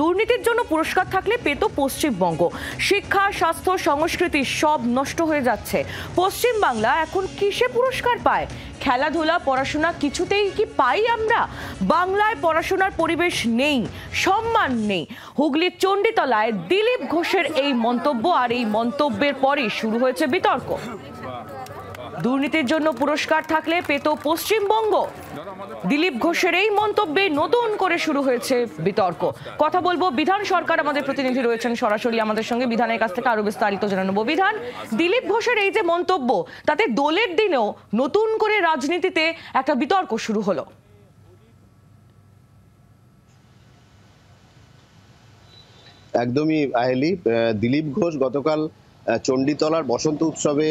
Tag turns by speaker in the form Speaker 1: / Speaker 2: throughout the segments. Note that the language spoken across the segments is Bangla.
Speaker 1: দুর্নীতির জন্য পুরস্কার থাকলে পেত পশ্চিমবঙ্গ। শিক্ষা, স্বাস্থ্য, সংস্কৃতি সব নষ্ট হয়ে যাচ্ছে। পশ্চিমবাংলা এখন কিসে পুরস্কার পায়? খেলাধুলা, পড়াশোনা কিছুতেই কি পাই আমরা? বাংলায় পড়াশোনার পরিবেশ নেই, সম্মান নেই। হুগলির চণ্ডীতলায় দিলীপ ঘোষের এই মন্তব্য, আর এই মন্তব্যের পরই শুরু হয়েছে বিতর্ক। দুর্নীতির জন্য পুরস্কার থাকলে পেত পশ্চিমবঙ্গ। দিলীপ ঘোষের এই মন্তব্যে নতুন করে শুরু হয়েছে বিতর্ক। কথা বলবো বিধান সরকার, আমাদের প্রতিনিধি রয়েছেন সরাসরি আমাদের সঙ্গে। বিধানের কাছ থেকে আরো বিস্তারিত জানাবো। বিধান, দিলীপ ঘোষের এই যে মন্তব্য, তাতে দোলের দিনেও নতুন করে রাজনীতিতে একটা বিতর্ক শুরু হলো।
Speaker 2: একদমই আহেলি, দিলীপ ঘোষ গতকাল চণ্ডীতলার বসন্ত উৎসবে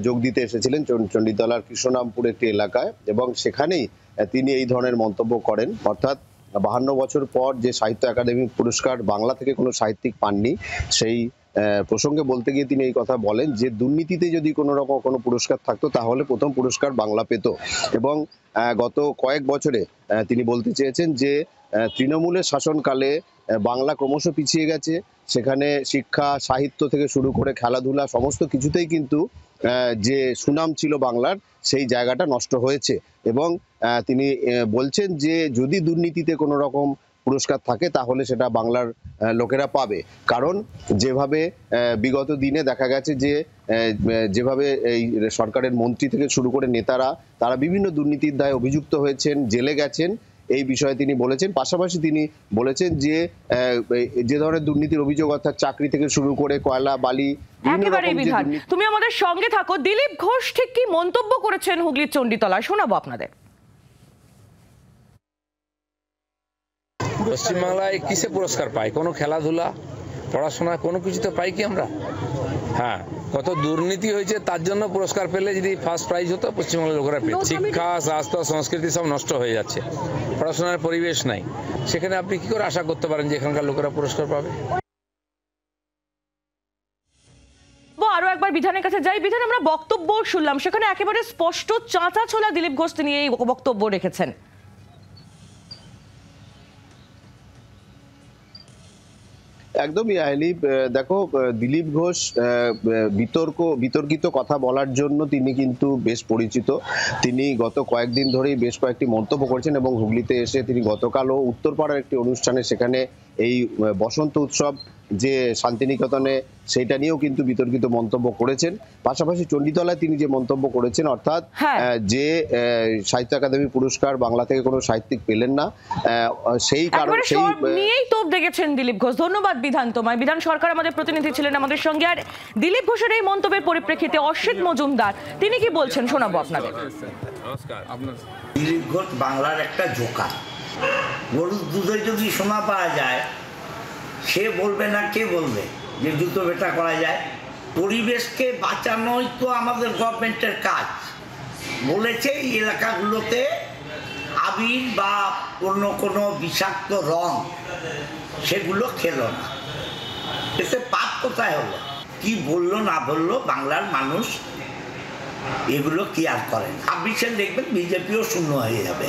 Speaker 2: যোগ দিতে এসেছিলেন চণ্ডীতলার কৃষ্ণনামপুর একটি এলাকায়, এবং সেখানেই তিনি এই ধরনের মন্তব্য করেন। অর্থাৎ 52 বছর পর যে সাহিত্য একাডেমি পুরস্কার বাংলা থেকে কোনো সাহিত্যিক পাননি, সেই প্রসঙ্গে বলতে গিয়ে তিনি এই কথা বলেন যে দুর্নীতিতে যদি কোনো রকম কোনো পুরস্কার থাকতো তাহলে প্রথম পুরস্কার বাংলা পেত। এবং গত কয়েক বছরে তিনি বলতে চেয়েছেন যে তৃণমূলের শাসনকালে বাংলা ক্রমশ পিছিয়ে গেছে। সেখানে শিক্ষা, সাহিত্য থেকে শুরু করে খেলাধুলা সমস্ত কিছুতেই কিন্তু যে সুনাম ছিল বাংলার, সেই জায়গাটা নষ্ট হয়েছে। এবং তিনি বলছেন যে যদি দুর্নীতিতে কোনো রকম পুরস্কার থাকে তাহলে সেটা বাংলার লোকেরা পাবে। কারণ যেভাবে বিগত দিনে দেখা গেছে যে যেভাবে এই সরকারের মন্ত্রী থেকে শুরু করে নেতারা তারা বিভিন্ন দুর্নীতির দায়ে অভিযুক্ত হয়েছেন, জেলে গেছেন, এই বিষয়ে তিনি বলেছেন। পাশাপাশি তিনি বলেছেন যে যে ধরনের দুর্নীতির অভিযোগ, অর্থাৎ চাকরি থেকে শুরু করে কয়লা, বালি,
Speaker 1: একেবারেই বিধান, তুমি আমাদের সঙ্গে থাকো। দিলীপ ঘোষ ঠিক কি মন্তব্য করেছেন হুগলির চণ্ডীতলায়, শোনাবো আপনাদের।
Speaker 3: পশ্চিমবাংলায় কিসে পুরস্কার পাই? কোনো খেলাধুলা, পড়াশোনা কোনো কিছুতে পাই কি আমরা? হ্যাঁ, কত দুর্নীতি হয়েছে তার জন্য পুরস্কার পেলে যদি ফার্স্ট প্রাইজ হতো পশ্চিমবাংলার লোকেরা পেত। শিক্ষা, স্বাস্থ্য, সংস্কৃতি সব নষ্ট হয়ে যাচ্ছে, পড়াশোনার পরিবেশ নাই। সেখানে আপনি কি করে আশা করতে পারেন যে এখানকার লোকেরা পুরস্কার পাবে?
Speaker 1: আরো একবার বিধানের কাছে যাই। বিধান, আমরা বক্তব্য শুনলাম, সেখানে একেবারে স্পষ্ট চাঁচা ছোলা দিলীপ ঘোষ তিনি এই বক্তব্য রেখেছেন।
Speaker 2: একদমই আহেলি, দেখো দিলীপ ঘোষ বিতর্কিত কথা বলার জন্য তিনি কিন্তু বেশ পরিচিত। তিনি গত কয়েকদিন ধরেই বেশ কয়েকটি মন্তব্য করেছেন, এবং হুগলিতে এসে তিনি গতকালও উত্তরপাড়ার একটি অনুষ্ঠানে সেখানে এই বসন্ত উৎসব যে শান্তিনিকেতনে, সেটা নিয়েও কিন্তু বিতর্কিত মন্তব্য করেছেন। পাশাপাশি চণ্ডীতলায় তিনি যে মন্তব্য করেছেন, অর্থাৎ যে সাহিত্য একাডেমি পুরস্কার বাংলা থেকে কোনো সাহিত্যিক পেলেন না, সেই কারণে সেই
Speaker 1: নিয়েই তোপ দেখেছেন দিলীপ ঘোষ। ধন্যবাদ বিধান তোমায়। বিধান সরকার আমাদের প্রতিনিধি ছিলেন আমাদের সঙ্গে। আর দিলীপ ঘোষের এই মন্তব্যের পরিপ্রেক্ষিতে অসিত মজুমদার তিনি কি বলছেন শোনাবো আপনাদের।
Speaker 4: দিলীপ ঘোষ বাংলার একটা জোকার। গরুর দুধে যদি সোনা পাওয়া যায়, সে বলবে না কে বলবে যে জুতো বেটা করা যায়? পরিবেশকে বাঁচানোই তো আমাদের গভর্নমেন্টের কাজ। বলেছে এই এলাকাগুলোতে আবির বা অন্য কোনো বিষাক্ত রং সেগুলো খেলো না। এতে পাপ কোথায় হলো? কি বললো না বললো বাংলার মানুষ এগুলো কি আর করেন। 26-এ দেখবেন বিজেপিও শূন্য হয়ে যাবে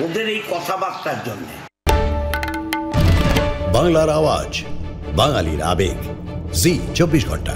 Speaker 4: ওদের এই কথাবার্তার জন্য।
Speaker 5: বাংলার আওয়াজ, বাঙালির আবেগ, জি 24 ঘন্টা।